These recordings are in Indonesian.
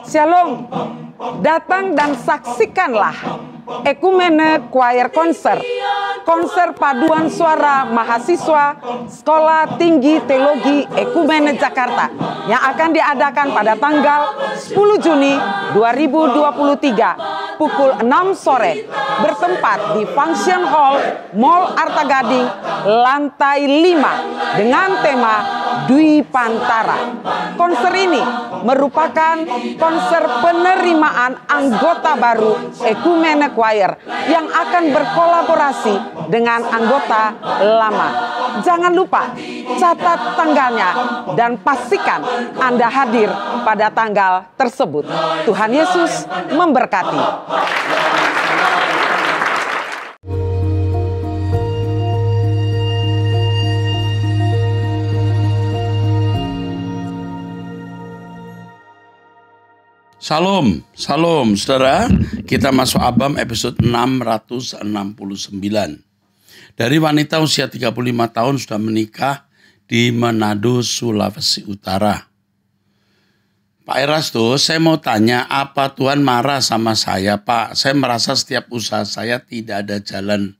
Shalom, datang dan saksikanlah Ekumene Choir Konser. Konser paduan suara mahasiswa Sekolah Tinggi Teologi Ekumene Jakarta yang akan diadakan pada tanggal 10 Juni 2023 pukul 6 sore bertempat di Function Hall Mall Arta Gading lantai 5 dengan tema Dwi Pantara. Konser ini merupakan konser penerimaan anggota baru Ekumene Choir yang akan berkolaborasi dengan anggota lama. Jangan lupa catat tanggalnya dan pastikan Anda hadir pada tanggal tersebut. Tuhan Yesus memberkati. Salam, salam saudara. Kita masuk Abam episode 669. Dari wanita usia 35 tahun sudah menikah di Manado, Sulawesi Utara. Pak Erasto, saya mau tanya, apa Tuhan marah sama saya, Pak? Saya merasa setiap usaha saya tidak ada jalan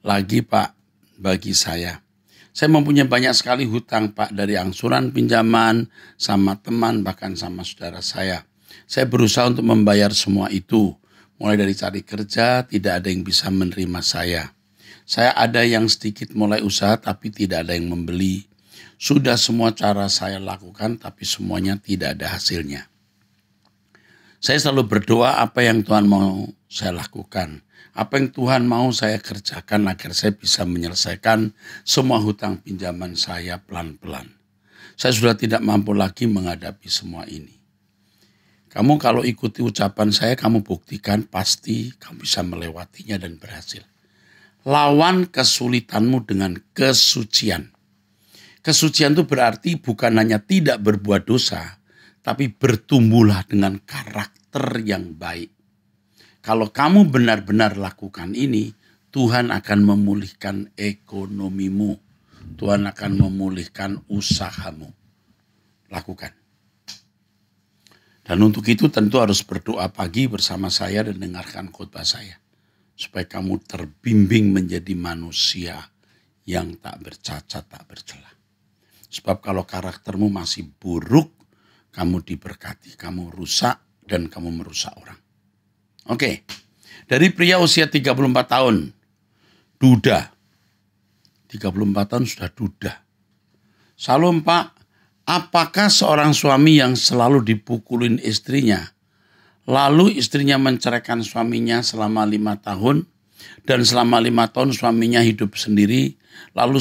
lagi, Pak, bagi saya. Saya mempunyai banyak sekali hutang, Pak, dari angsuran pinjaman, sama teman, bahkan sama saudara saya. Saya berusaha untuk membayar semua itu. Mulai dari cari kerja, tidak ada yang bisa menerima saya. Saya ada yang sedikit mulai usaha, tapi tidak ada yang membeli. Sudah semua cara saya lakukan, tapi semuanya tidak ada hasilnya. Saya selalu berdoa apa yang Tuhan mau saya lakukan. Apa yang Tuhan mau saya kerjakan agar saya bisa menyelesaikan semua hutang pinjaman saya pelan-pelan. Saya sudah tidak mampu lagi menghadapi semua ini. Kamu kalau ikuti ucapan saya, kamu buktikan pasti kamu bisa melewatinya dan berhasil. Lawan kesulitanmu dengan kesucian. Kesucian itu berarti bukan hanya tidak berbuat dosa, tapi bertumbuhlah dengan karakter yang baik. Kalau kamu benar-benar lakukan ini, Tuhan akan memulihkan ekonomimu. Tuhan akan memulihkan usahamu. Lakukan. Dan untuk itu tentu harus berdoa pagi bersama saya dan dengarkan khotbah saya. Supaya kamu terbimbing menjadi manusia yang tak bercacat, tak bercela. Sebab kalau karaktermu masih buruk, kamu diberkati, kamu rusak dan kamu merusak orang. Oke, dari pria usia 34 tahun, duda. 34 tahun sudah duda. Salam Pak. Apakah seorang suami yang selalu dipukulin istrinya, lalu istrinya menceraikan suaminya selama 5 tahun, dan selama 5 tahun suaminya hidup sendiri, lalu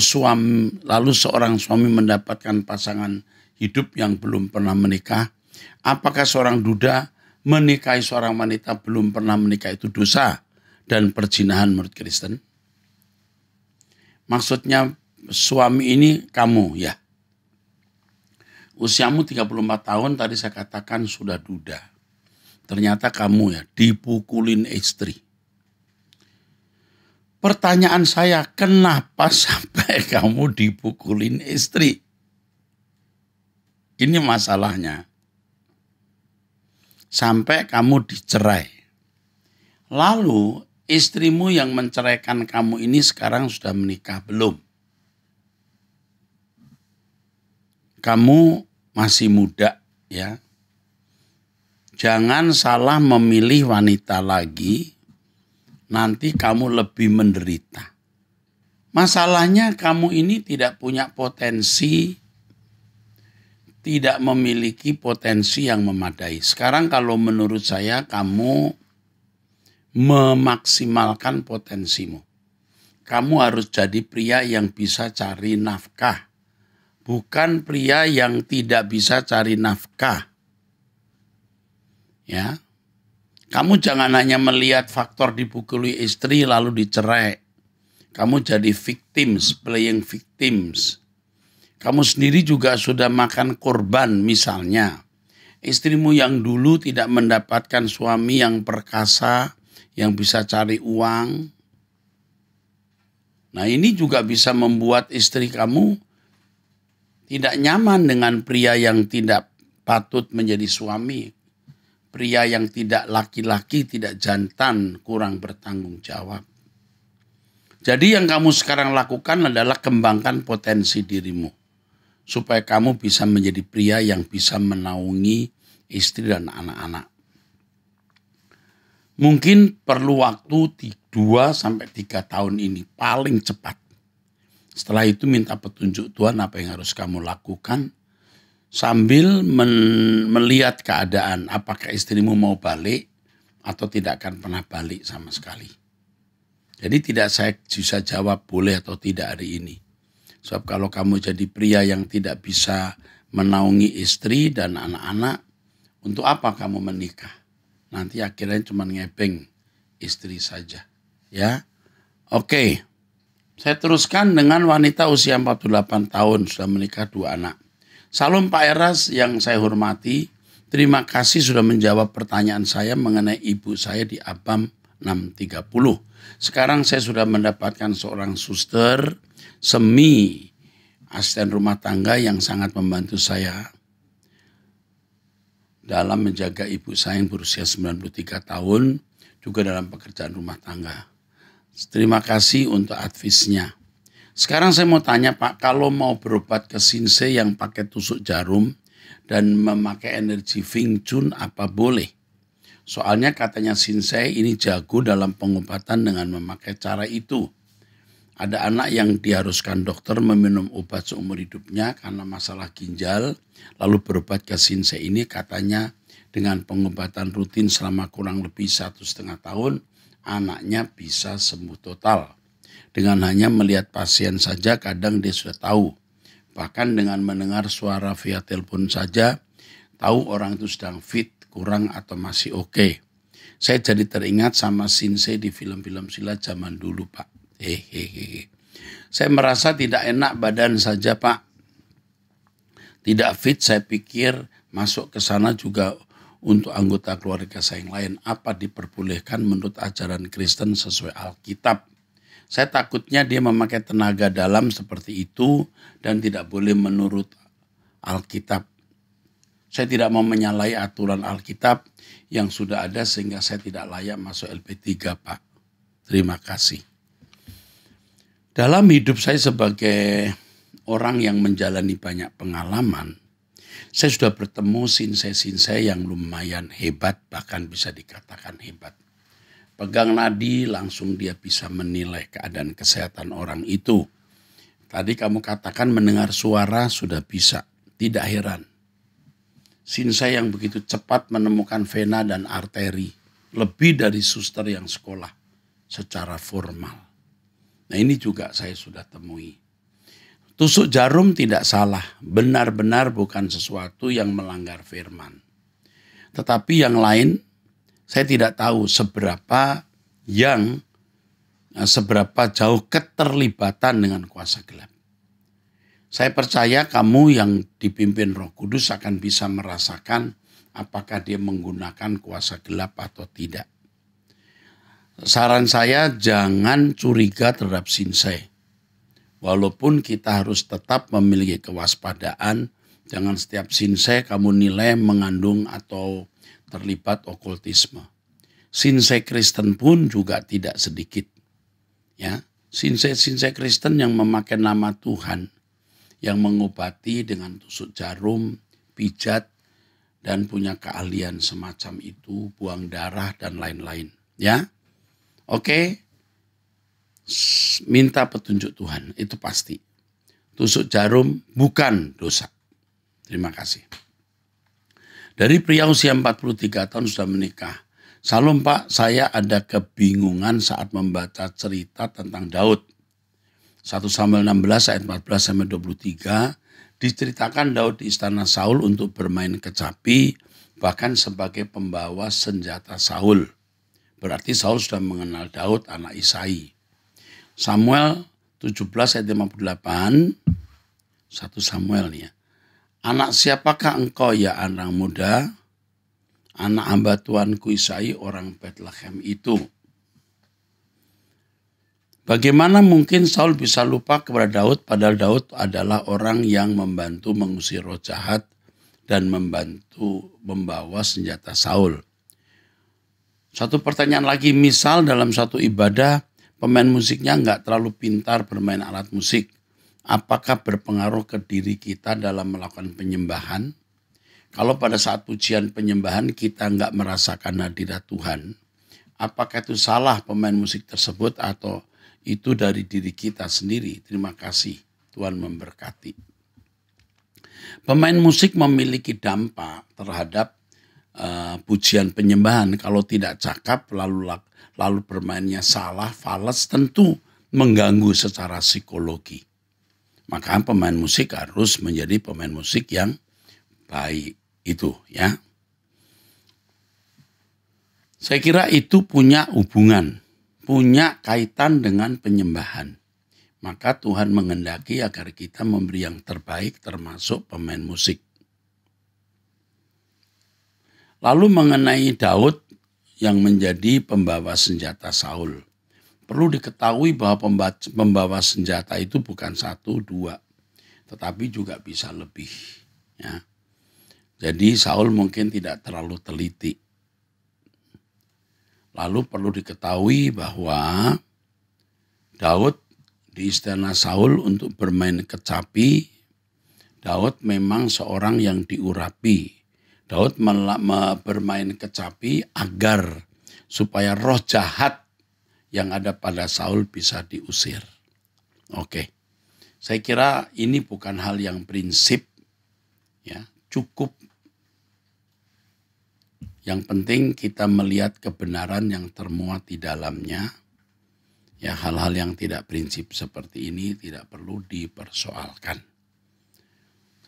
seorang suami mendapatkan pasangan hidup yang belum pernah menikah? Apakah seorang duda menikahi seorang wanita belum pernah menikah itu dosa dan perzinahan menurut Kristen? Maksudnya suami ini kamu ya. Usiamu 34 tahun tadi saya katakan sudah duda. Ternyata kamu ya dipukulin istri. Pertanyaan saya, kenapa sampai kamu dipukulin istri? Ini masalahnya. Sampai kamu dicerai. Lalu istrimu yang menceraikan kamu ini sekarang sudah menikah belum? Kamu masih muda ya. Jangan salah memilih wanita lagi, nanti kamu lebih menderita. Masalahnya kamu ini tidak punya potensi, tidak memiliki potensi yang memadai. Sekarang kalau menurut saya kamu memaksimalkan potensimu. Kamu harus jadi pria yang bisa cari nafkah. Bukan pria yang tidak bisa cari nafkah. Ya. Kamu jangan hanya melihat faktor dipukuli istri lalu dicerai. Kamu jadi victims, playing victims. Kamu sendiri juga sudah makan korban misalnya. Istrimu yang dulu tidak mendapatkan suami yang perkasa, yang bisa cari uang. Nah ini juga bisa membuat istri kamu tidak nyaman dengan pria yang tidak patut menjadi suami. pria yang tidak laki-laki, tidak jantan, kurang bertanggung jawab. Jadi yang kamu sekarang lakukan adalah kembangkan potensi dirimu. Supaya kamu bisa menjadi pria yang bisa menaungi istri dan anak-anak. Mungkin perlu waktu 2-3 tahun ini paling cepat. Setelah itu minta petunjuk Tuhan apa yang harus kamu lakukan. Sambil melihat keadaan apakah istrimu mau balik atau tidak akan pernah balik sama sekali. Jadi tidak saya bisa jawab boleh atau tidak hari ini. Sebab kalau kamu jadi pria yang tidak bisa menaungi istri dan anak-anak, untuk apa kamu menikah? Nanti akhirnya cuma ngebeng istri saja. Ya, oke. Saya teruskan dengan wanita usia 48 tahun, sudah menikah 2 anak. Salam Pak Eras yang saya hormati, terima kasih sudah menjawab pertanyaan saya mengenai ibu saya di Abam 630. Sekarang saya sudah mendapatkan seorang suster semi asisten rumah tangga yang sangat membantu saya dalam menjaga ibu saya yang berusia 93 tahun, juga dalam pekerjaan rumah tangga. Terima kasih untuk advice-nya. Sekarang saya mau tanya Pak, kalau mau berobat ke Shinsei yang pakai tusuk jarum dan memakai energi Wing Chun apa boleh? Soalnya katanya Shinsei ini jago dalam pengobatan dengan memakai cara itu. Ada anak yang diharuskan dokter meminum obat seumur hidupnya karena masalah ginjal, lalu berobat ke Shinsei ini katanya dengan pengobatan rutin selama kurang lebih 1,5 tahun, anaknya bisa sembuh total. Dengan hanya melihat pasien saja kadang dia sudah tahu. Bahkan dengan mendengar suara via telepon saja, tahu orang itu sedang fit, kurang atau masih oke. Saya jadi teringat sama Shinsei di film-film silat zaman dulu Pak. Saya merasa tidak enak badan saja Pak. Tidak fit, saya pikir masuk ke sana juga untuk anggota keluarga saya yang lain. Apa diperbolehkan menurut ajaran Kristen sesuai Alkitab? Saya takutnya dia memakai tenaga dalam seperti itu dan tidak boleh menurut Alkitab. Saya tidak mau menyalahi aturan Alkitab yang sudah ada sehingga saya tidak layak masuk LP3 Pak. Terima kasih. Dalam hidup saya sebagai orang yang menjalani banyak pengalaman, saya sudah bertemu Shinsei yang lumayan hebat, bahkan bisa dikatakan hebat. Pegang nadi langsung dia bisa menilai keadaan kesehatan orang itu. Tadi kamu katakan mendengar suara sudah bisa, tidak heran. Shinsei yang begitu cepat menemukan vena dan arteri, lebih dari suster yang sekolah secara formal. Nah ini juga saya sudah temui. Tusuk jarum tidak salah, benar-benar bukan sesuatu yang melanggar firman. Tetapi yang lain, saya tidak tahu seberapa jauh keterlibatan dengan kuasa gelap. Saya percaya kamu yang dipimpin Roh Kudus akan bisa merasakan apakah dia menggunakan kuasa gelap atau tidak. Saran saya jangan curiga terhadap Shinsei. Walaupun kita harus tetap memiliki kewaspadaan, jangan setiap Shinsei kamu nilai mengandung atau terlibat okultisme. Shinsei Kristen pun juga tidak sedikit. Ya, Shinsei Kristen yang memakai nama Tuhan, yang mengobati dengan tusuk jarum, pijat, dan punya keahlian semacam itu, buang darah dan lain-lain. Ya, oke. Minta petunjuk Tuhan, itu pasti. Tusuk jarum bukan dosa. Terima kasih. Dari pria usia 43 tahun sudah menikah. Salam Pak, saya ada kebingungan saat membaca cerita tentang Daud. 1 Samuel 16 ayat 14-23 diceritakan Daud di istana Saul untuk bermain kecapi, bahkan sebagai pembawa senjata Saul. Berarti Saul sudah mengenal Daud anak Isai. Samuel 17 ayat 58, 1 Samuel nih ya. Anak siapakah engkau ya anak muda? Anak hamba Tuanku Isai orang Bethlehem itu. Bagaimana mungkin Saul bisa lupa kepada Daud padahal Daud adalah orang yang membantu mengusir roh jahat dan membantu membawa senjata Saul. Satu pertanyaan lagi, misal dalam satu ibadah pemain musiknya nggak terlalu pintar bermain alat musik. Apakah berpengaruh ke diri kita dalam melakukan penyembahan? Kalau pada saat pujian penyembahan kita nggak merasakan hadirat Tuhan, apakah itu salah pemain musik tersebut atau itu dari diri kita sendiri? Terima kasih, Tuhan memberkati. Pemain musik memiliki dampak terhadap pujian penyembahan. Kalau tidak cakap lalu bermainnya salah, fals, tentu mengganggu secara psikologi. Maka pemain musik harus menjadi pemain musik yang baik itu ya. Saya kira itu punya hubungan, punya kaitan dengan penyembahan. Maka Tuhan menghendaki agar kita memberi yang terbaik termasuk pemain musik. Lalu mengenai Daud yang menjadi pembawa senjata Saul. Perlu diketahui bahwa pembawa senjata itu bukan 1, 2, tetapi juga bisa lebih. Ya. Jadi Saul mungkin tidak terlalu teliti. Lalu perlu diketahui bahwa Daud di istana Saul untuk bermain kecapi, Daud memang seorang yang diurapi. Daud bermain kecapi agar supaya roh jahat yang ada pada Saul bisa diusir. Oke, saya kira ini bukan hal yang prinsip, ya, cukup. Yang penting kita melihat kebenaran yang termuat di dalamnya. Ya, hal-hal yang tidak prinsip seperti ini tidak perlu dipersoalkan.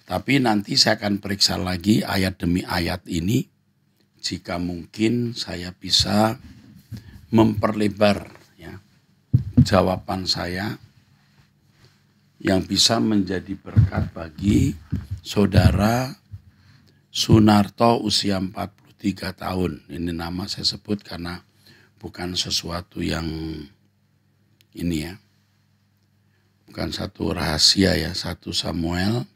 Tapi nanti saya akan periksa lagi ayat demi ayat ini. Jika mungkin saya bisa memperlebar ya, jawaban saya yang bisa menjadi berkat bagi saudara Sunarto usia 43 tahun. Ini nama saya sebut karena bukan sesuatu yang ini ya. Bukan satu rahasia ya. 1 Samuel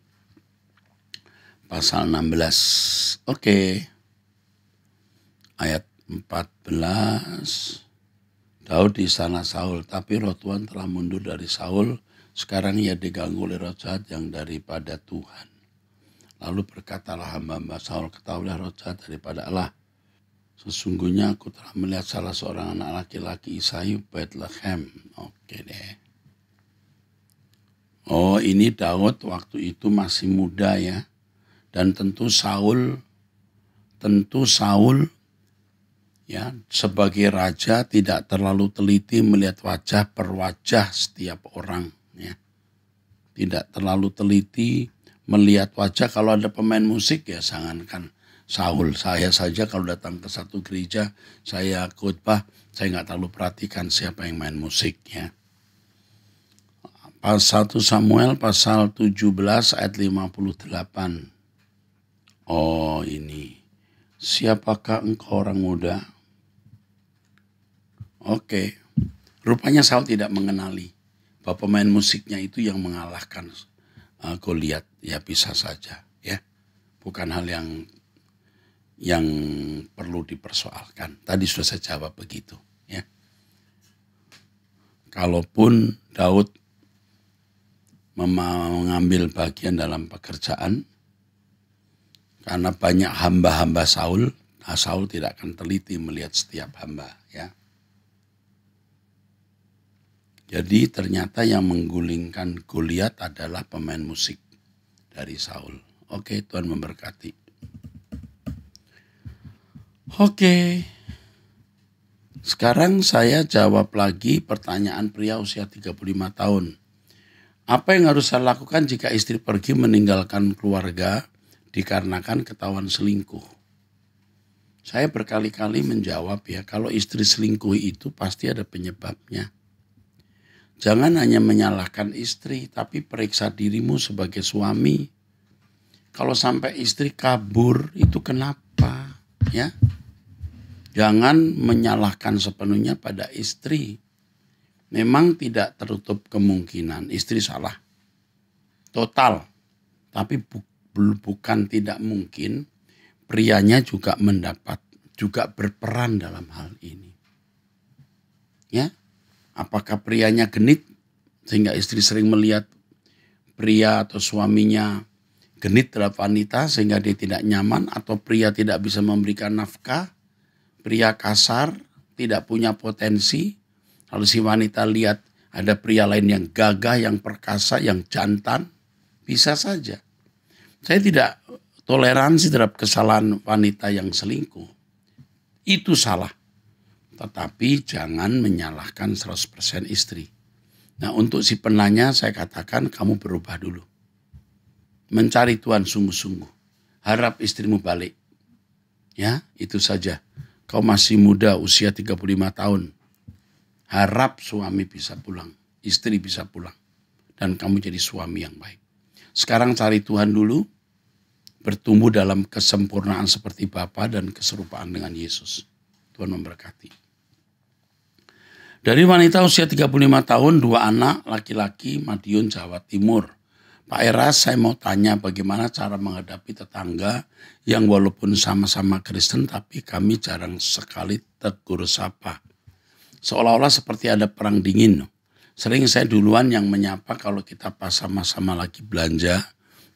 pasal 16. Oke. Ayat 14. Daud di istana Saul, tapi roh Tuhan telah mundur dari Saul. Sekarang ia diganggu oleh roh jahat yang daripada Tuhan. Lalu berkatalah hamba-hamba Saul, ketahuilah roh jahat daripada Allah. Sesungguhnya aku telah melihat salah seorang anak laki-laki Isai Bethlehem. Oke deh. Oh, ini Daud waktu itu masih muda ya. Dan tentu Saul ya sebagai raja tidak terlalu teliti melihat wajah per wajah setiap orang ya. Tidak terlalu teliti melihat wajah. Kalau ada pemain musik ya jangankan Saul. Saya saja kalau datang ke satu gereja, saya khotbah, saya nggak terlalu perhatikan siapa yang main musik ya. 1 Samuel pasal 17 ayat 58. Oh ini, siapakah engkau orang muda? Oke, rupanya Saul tidak mengenali bahwa pemain musiknya itu yang mengalahkan Goliat. Ya bisa saja ya, bukan hal yang perlu dipersoalkan. Tadi sudah saya jawab begitu ya. Kalaupun Daud mengambil bagian dalam pekerjaan, karena banyak hamba-hamba Saul, Saul tidak akan teliti melihat setiap hamba ya. Jadi ternyata yang menggulingkan Goliat adalah pemain musik dari Saul. Oke, Tuhan memberkati. Oke. Sekarang saya jawab lagi pertanyaan pria usia 35 tahun. Apa yang harus saya lakukan jika istri pergi meninggalkan keluarga dikarenakan ketahuan selingkuh? Saya berkali-kali menjawab ya, kalau istri selingkuh itu pasti ada penyebabnya. Jangan hanya menyalahkan istri, tapi periksa dirimu sebagai suami. Kalau sampai istri kabur, itu kenapa? Ya, jangan menyalahkan sepenuhnya pada istri. Memang tidak tertutup kemungkinan istri salah total, tapi bukan tidak mungkin prianya juga mendapat juga berperan dalam hal ini. Ya, apakah prianya genit sehingga istri sering melihat pria atau suaminya genit terhadap wanita sehingga dia tidak nyaman, atau pria tidak bisa memberikan nafkah, pria kasar, tidak punya potensi, lalu si wanita lihat ada pria lain yang gagah, yang perkasa, yang jantan, bisa saja. Saya tidak toleransi terhadap kesalahan wanita yang selingkuh. Itu salah. Tetapi jangan menyalahkan 100% istri. Nah, untuk si penanya saya katakan kamu berubah dulu. Mencari Tuhan sungguh-sungguh. Harap istrimu balik. Ya, itu saja. Kau masih muda, usia 35 tahun. Harap suami bisa pulang, istri bisa pulang. Dan kamu jadi suami yang baik. Sekarang cari Tuhan dulu. Bertumbuh dalam kesempurnaan seperti Bapa dan keserupaan dengan Yesus. Tuhan memberkati. Dari wanita usia 35 tahun, 2 anak laki-laki, Madiun, Jawa Timur. Pak Eras, saya mau tanya bagaimana cara menghadapi tetangga yang walaupun sama-sama Kristen tapi kami jarang sekali tegur sapa. Seolah-olah seperti ada perang dingin. Sering saya duluan yang menyapa kalau kita pas sama-sama lagi belanja.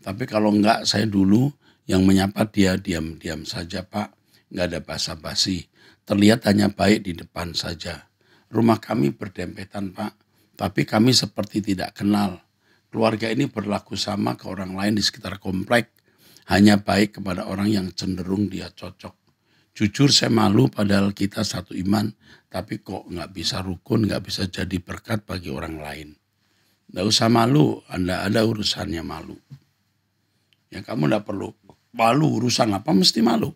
Tapi kalau enggak, saya dulu yang menyapa dia diam-diam saja, Pak. Enggak ada basa-basi. Terlihat hanya baik di depan saja. Rumah kami berdempetan, Pak. Tapi kami seperti tidak kenal. Keluarga ini berlaku sama ke orang lain di sekitar komplek. Hanya baik kepada orang yang cenderung dia cocok. Jujur saya malu padahal kita satu iman. Tapi kok enggak bisa rukun, enggak bisa jadi berkat bagi orang lain. Enggak usah malu, Anda ada urusannya malu. Ya kamu enggak perlu malu, urusan apa mesti malu.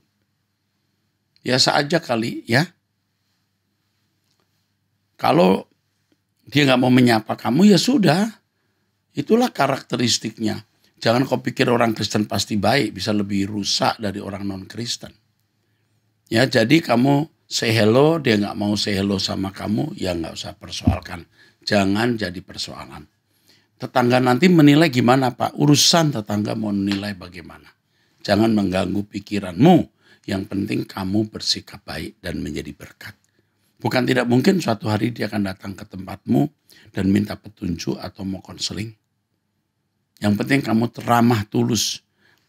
Biasa aja kali ya. Kalau dia enggak mau menyapa kamu ya sudah. Itulah karakteristiknya. Jangan kau pikir orang Kristen pasti baik, bisa lebih rusak dari orang non-Kristen. Ya jadi kamu say hello, dia enggak mau say hello sama kamu, ya enggak usah persoalkan. Jangan jadi persoalan. Tetangga nanti menilai gimana, Pak? Urusan tetangga mau menilai bagaimana. Jangan mengganggu pikiranmu. Yang penting kamu bersikap baik dan menjadi berkat. Bukan tidak mungkin suatu hari dia akan datang ke tempatmu dan minta petunjuk atau mau konseling. Yang penting kamu ramah tulus.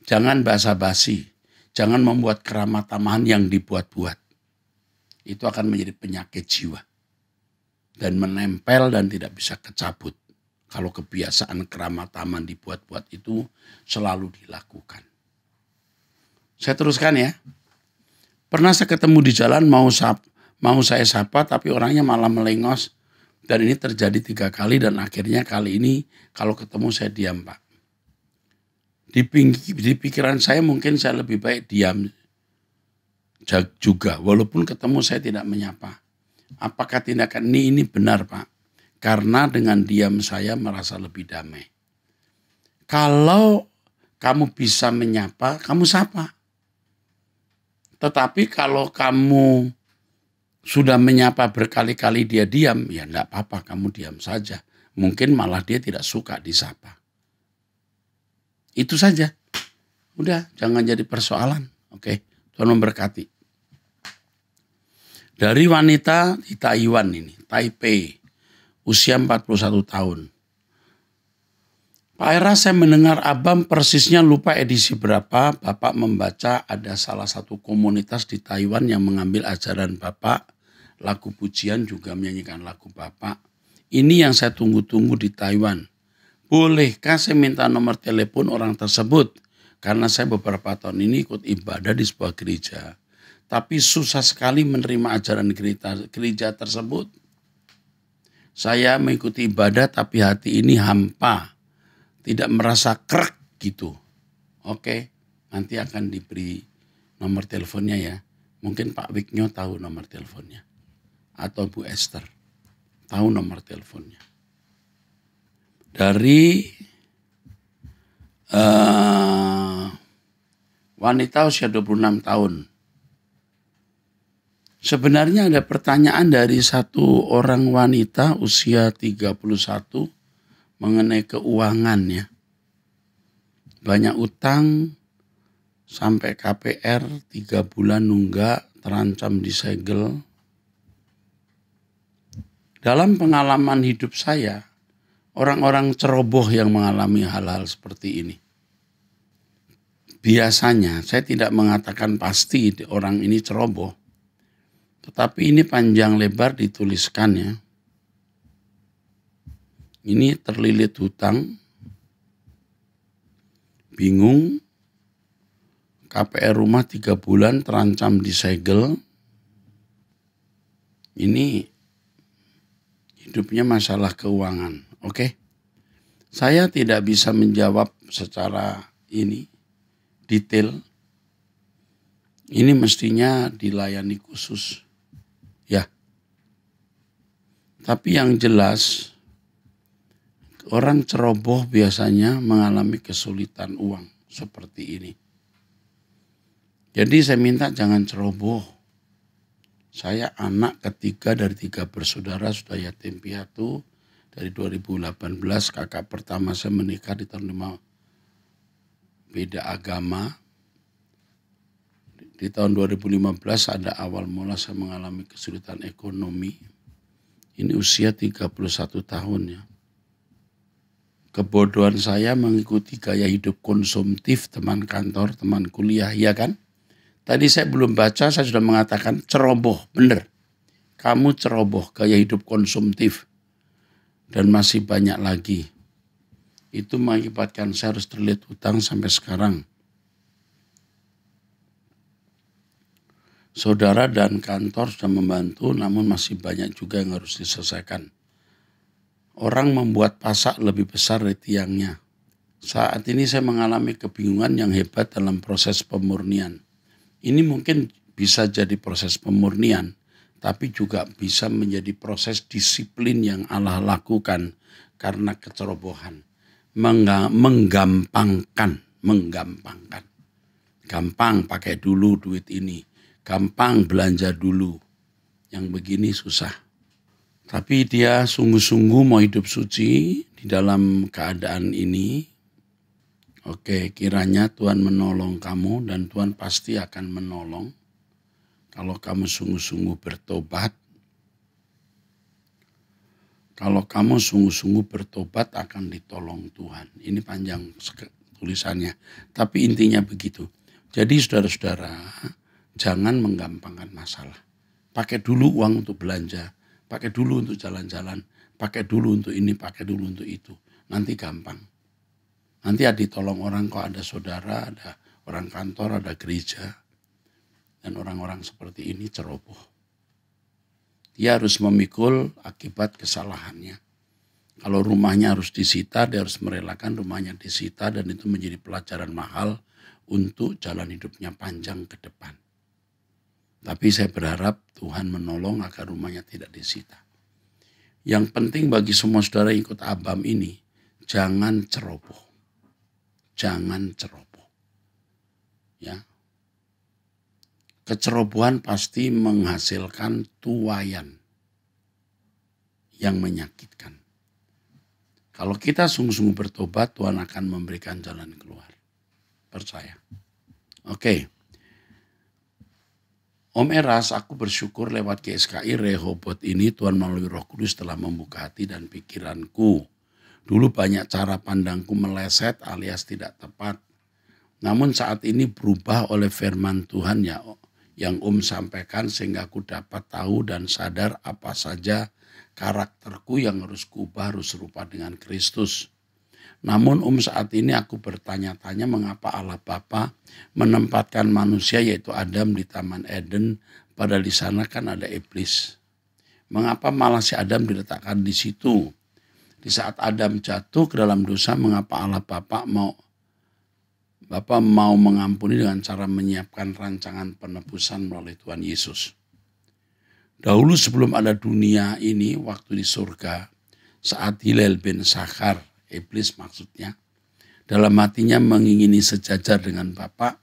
Jangan basa-basi. Jangan membuat keramat tamahan yang dibuat-buat. Itu akan menjadi penyakit jiwa. Dan menempel dan tidak bisa kecabut. Kalau kebiasaan keramat taman dibuat-buat itu selalu dilakukan. Saya teruskan ya. Pernah saya ketemu di jalan mau saya sapa tapi orangnya malah melengos. Dan ini terjadi 3 kali dan akhirnya kali ini kalau ketemu saya diam, Pak. Di pikiran saya mungkin saya lebih baik diam juga. Walaupun ketemu saya tidak menyapa. Apakah tindakan ini benar, Pak? Karena dengan diam saya merasa lebih damai. Kalau kamu bisa menyapa, kamu sapa. Tetapi kalau kamu sudah menyapa berkali-kali dia diam, ya enggak apa-apa, kamu diam saja. Mungkin malah dia tidak suka disapa. Itu saja. Udah, jangan jadi persoalan. Oke, Tuhan memberkati. Dari wanita di Taiwan ini, Taipei. Usia 41 tahun. Pak Era, saya mendengar Abang persisnya lupa edisi berapa. Bapak membaca ada salah satu komunitas di Taiwan yang mengambil ajaran Bapak. Lagu pujian juga menyanyikan lagu Bapak. Ini yang saya tunggu-tunggu di Taiwan. Bolehkah saya minta nomor telepon orang tersebut? Karena saya beberapa tahun ini ikut ibadah di sebuah gereja. Tapi susah sekali menerima ajaran gereja tersebut. Saya mengikuti ibadah tapi hati ini hampa. Tidak merasa krek gitu. Oke, nanti akan diberi nomor teleponnya ya. Mungkin Pak Wiknyo tahu nomor teleponnya. Atau Bu Esther tahu nomor teleponnya. Dari wanita usia 26 tahun. Sebenarnya ada pertanyaan dari satu orang wanita usia 31 mengenai keuangan ya. Banyak utang sampai KPR 3 bulan nunggak terancam disegel. Dalam pengalaman hidup saya, orang-orang ceroboh yang mengalami hal-hal seperti ini. Biasanya, saya tidak mengatakan pasti orang ini ceroboh, tetapi ini panjang lebar dituliskan ya. Ini terlilit hutang, bingung, KPR rumah 3 bulan terancam disegel. Ini hidupnya masalah keuangan, oke? Saya tidak bisa menjawab secara detail. Ini mestinya dilayani khusus, ya. Tapi yang jelas, orang ceroboh biasanya mengalami kesulitan uang seperti ini. Jadi saya minta jangan ceroboh. Saya anak ketiga dari 3 bersaudara, sudah yatim piatu. Dari 2018 kakak pertama saya menikah di tahun 5 beda agama. Di tahun 2015 ada awal mula saya mengalami kesulitan ekonomi. Ini usia 31 tahun ya. Kebodohan saya mengikuti gaya hidup konsumtif teman kantor, teman kuliah, ya kan? Tadi saya belum baca, saya sudah mengatakan ceroboh, benar. Kamu ceroboh, gaya hidup konsumtif. Dan masih banyak lagi. Itu mengakibatkan saya harus terlilit hutang sampai sekarang. Saudara dan kantor sudah membantu, namun masih banyak juga yang harus diselesaikan. Orang membuat pasak lebih besar dari tiangnya. Saat ini saya mengalami kebingungan yang hebat dalam proses pemurnian. Ini mungkin bisa jadi proses pemurnian, tapi juga bisa menjadi proses disiplin yang Allah lakukan karena kecerobohan. Menggampangkan. Gampang pakai dulu duit ini. Gampang belanja dulu. Yang begini susah. Tapi dia sungguh-sungguh mau hidup suci di dalam keadaan ini. Oke, kiranya Tuhan menolong kamu dan Tuhan pasti akan menolong. Kalau kamu sungguh-sungguh bertobat. Kalau kamu sungguh-sungguh bertobat akan ditolong Tuhan. Ini panjang tulisannya. Tapi intinya begitu. Jadi saudara-saudara, jangan menggampangkan masalah. Pakai dulu uang untuk belanja. Pakai dulu untuk jalan-jalan. Pakai dulu untuk ini, pakai dulu untuk itu. Nanti gampang. Nanti ditolong orang, kok ada saudara, ada orang kantor, ada gereja. Dan orang-orang seperti ini ceroboh. Dia harus memikul akibat kesalahannya. Kalau rumahnya harus disita, dia harus merelakan rumahnya disita. Dan itu menjadi pelajaran mahal untuk jalan hidupnya panjang ke depan. Tapi saya berharap Tuhan menolong agar rumahnya tidak disita. Yang penting bagi semua saudara yang ikut ABAM ini, jangan ceroboh. Jangan ceroboh. Ya. Kecerobohan pasti menghasilkan tuaian yang menyakitkan. Kalau kita sungguh-sungguh bertobat, Tuhan akan memberikan jalan keluar. Percaya. Oke. Om Eras, aku bersyukur lewat GSKI Rehoboth ini Tuhan melalui Roh Kudus telah membuka hati dan pikiranku. Dulu banyak cara pandangku meleset alias tidak tepat. Namun saat ini berubah oleh firman Tuhan yang sampaikan sehingga aku dapat tahu dan sadar apa saja karakterku yang harus kuubah, harus serupa dengan Kristus. Namun saat ini aku bertanya-tanya mengapa Allah Bapa menempatkan manusia yaitu Adam di Taman Eden, padahal di sana kan ada iblis. Mengapa malah si Adam diletakkan di situ? Di saat Adam jatuh ke dalam dosa, mengapa Allah Bapa mau mengampuni dengan cara menyiapkan rancangan penebusan melalui Tuhan Yesus. Dahulu sebelum ada dunia ini, waktu di surga, saat Hillel bin Sakhar, iblis maksudnya, dalam hatinya mengingini sejajar dengan Bapa,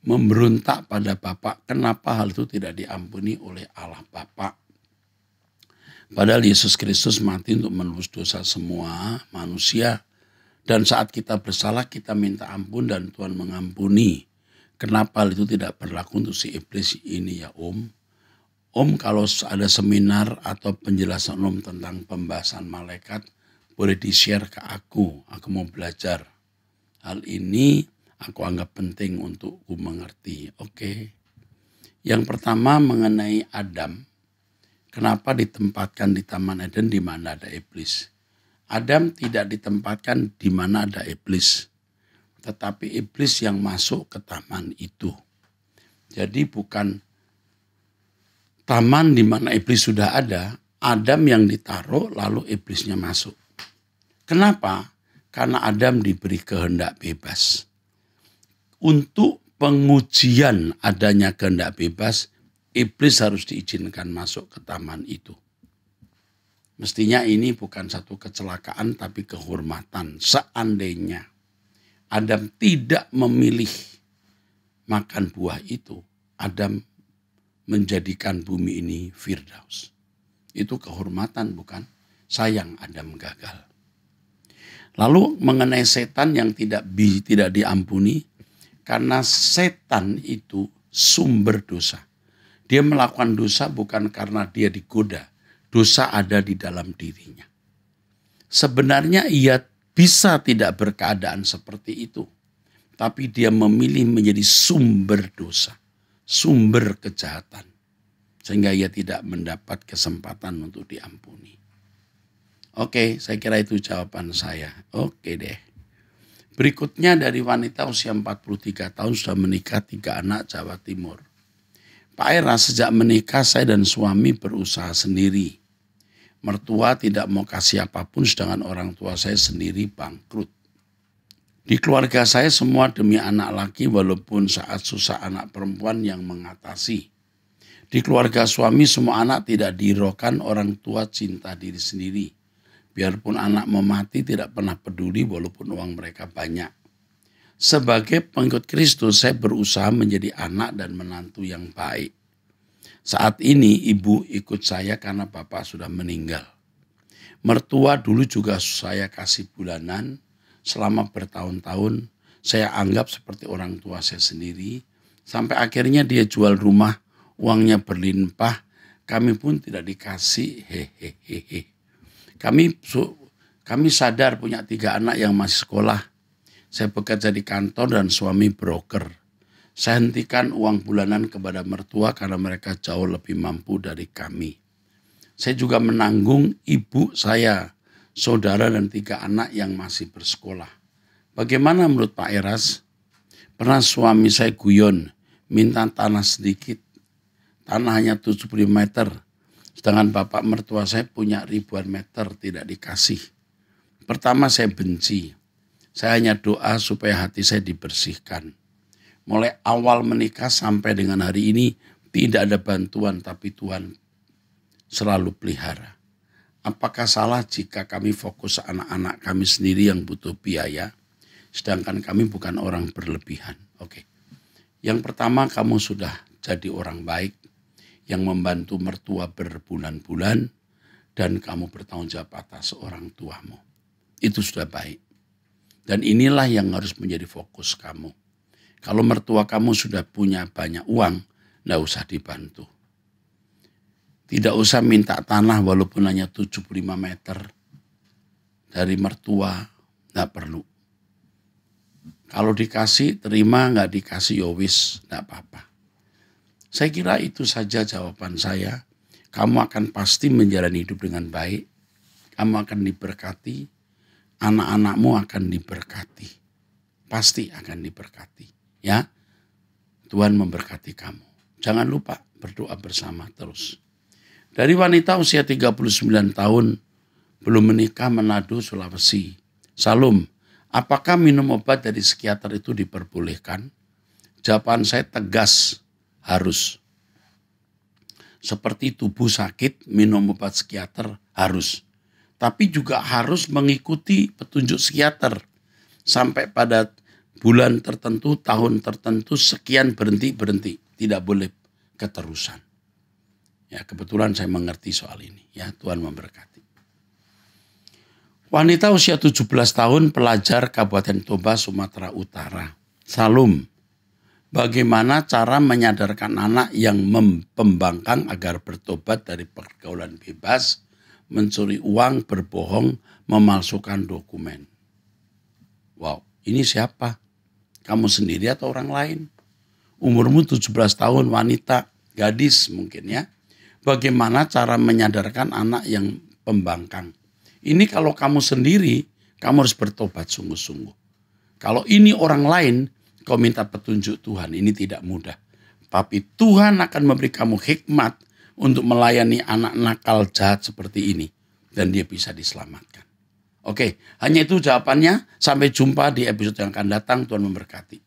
memberontak pada Bapa, kenapa hal itu tidak diampuni oleh Allah Bapa? Padahal Yesus Kristus mati untuk menebus dosa semua manusia. Dan saat kita bersalah kita minta ampun dan Tuhan mengampuni. Kenapa hal itu tidak berlaku untuk si iblis ini ya Om? Om kalau ada seminar atau penjelasan Om tentang pembahasan malaikat, boleh di-share ke aku mau belajar. Hal ini aku anggap penting untuk ku mengerti. Oke. Yang pertama mengenai Adam. Kenapa ditempatkan di Taman Eden di mana ada iblis? Adam tidak ditempatkan di mana ada iblis. Tetapi iblis yang masuk ke taman itu. Jadi bukan taman di mana iblis sudah ada, Adam yang ditaruh lalu iblisnya masuk. Kenapa? Karena Adam diberi kehendak bebas. Untuk pengujian adanya kehendak bebas, iblis harus diizinkan masuk ke taman itu. Mestinya ini bukan satu kecelakaan tapi kehormatan. Seandainya Adam tidak memilih makan buah itu, Adam menjadikan bumi ini Firdaus. Itu kehormatan bukan? Sayang Adam gagal. Lalu mengenai setan yang tidak diampuni, karena setan itu sumber dosa. Dia melakukan dosa bukan karena dia digoda. Dosa ada di dalam dirinya. Sebenarnya ia bisa tidak berkeadaan seperti itu. Tapi dia memilih menjadi sumber dosa. Sumber kejahatan. Sehingga ia tidak mendapat kesempatan untuk diampuni. Oke, saya kira itu jawaban saya. Oke deh. Berikutnya dari wanita usia 43 tahun sudah menikah 3 anak Jawa Timur. Pak Era, sejak menikah saya dan suami berusaha sendiri. Mertua tidak mau kasih apapun sedangkan orang tua saya sendiri bangkrut. Di keluarga saya semua demi anak laki walaupun saat susah anak perempuan yang mengatasi. Di keluarga suami semua anak tidak dihiraukan, orang tua cinta diri sendiri. Biarpun anak mau mati tidak pernah peduli walaupun uang mereka banyak. Sebagai pengikut Kristus saya berusaha menjadi anak dan menantu yang baik. Saat ini ibu ikut saya karena bapak sudah meninggal. Mertua dulu juga saya kasih bulanan selama bertahun-tahun. Saya anggap seperti orang tua saya sendiri. Sampai akhirnya dia jual rumah, uangnya berlimpah. Kami pun tidak dikasih hehehe. Kami sadar punya 3 anak yang masih sekolah. Saya bekerja di kantor dan suami broker. Saya hentikan uang bulanan kepada mertua karena mereka jauh lebih mampu dari kami. Saya juga menanggung ibu saya, saudara dan 3 anak yang masih bersekolah. Bagaimana menurut Pak Eras? Pernah suami saya guyon, minta tanah sedikit. Tanah hanya 75 meter. Sedangkan bapak mertua saya punya ribuan meter tidak dikasih. Pertama saya benci. Saya hanya doa supaya hati saya dibersihkan. Mulai awal menikah sampai dengan hari ini tidak ada bantuan tapi Tuhan selalu pelihara. Apakah salah jika kami fokus anak-anak kami sendiri yang butuh biaya sedangkan kami bukan orang berlebihan? Oke. Yang pertama kamu sudah jadi orang baik yang membantu mertua berbulan-bulan dan kamu bertanggung jawab atas orang tuamu. Itu sudah baik. Dan inilah yang harus menjadi fokus kamu. Kalau mertua kamu sudah punya banyak uang, tidak usah dibantu. Tidak usah minta tanah walaupun hanya 75 meter dari mertua, tidak perlu. Kalau dikasih, terima, nggak dikasih, yowis, tidak apa-apa. Saya kira itu saja jawaban saya. Kamu akan pasti menjalani hidup dengan baik. Kamu akan diberkati, anak-anakmu akan diberkati. Pasti akan diberkati. Ya, Tuhan memberkati kamu. Jangan lupa berdoa bersama terus. Dari wanita usia 39 tahun, belum menikah, Manado, Sulawesi. Salam, apakah minum obat dari psikiater itu diperbolehkan? Jawaban saya tegas, harus. Seperti tubuh sakit, minum obat psikiater harus. Tapi juga harus mengikuti petunjuk psikiater. Sampai pada bulan tertentu, tahun tertentu, sekian berhenti. Tidak boleh keterusan. Ya, kebetulan saya mengerti soal ini. Ya, Tuhan memberkati. Wanita usia 17 tahun, pelajar Kabupaten Toba, Sumatera Utara. Salam. Bagaimana cara menyadarkan anak yang pembangkang agar bertobat dari pergaulan bebas, mencuri uang, berbohong, memalsukan dokumen. Wow, ini siapa? Kamu sendiri atau orang lain? Umurmu 17 tahun, wanita, gadis mungkin ya. Bagaimana cara menyadarkan anak yang pembangkang? Ini kalau kamu sendiri, kamu harus bertobat sungguh-sungguh. Kalau ini orang lain, kau minta petunjuk Tuhan, ini tidak mudah. Tapi Tuhan akan memberi kamu hikmat untuk melayani anak nakal jahat seperti ini. Dan dia bisa diselamatkan. Oke, hanya itu jawabannya. Sampai jumpa di episode yang akan datang. Tuhan memberkati.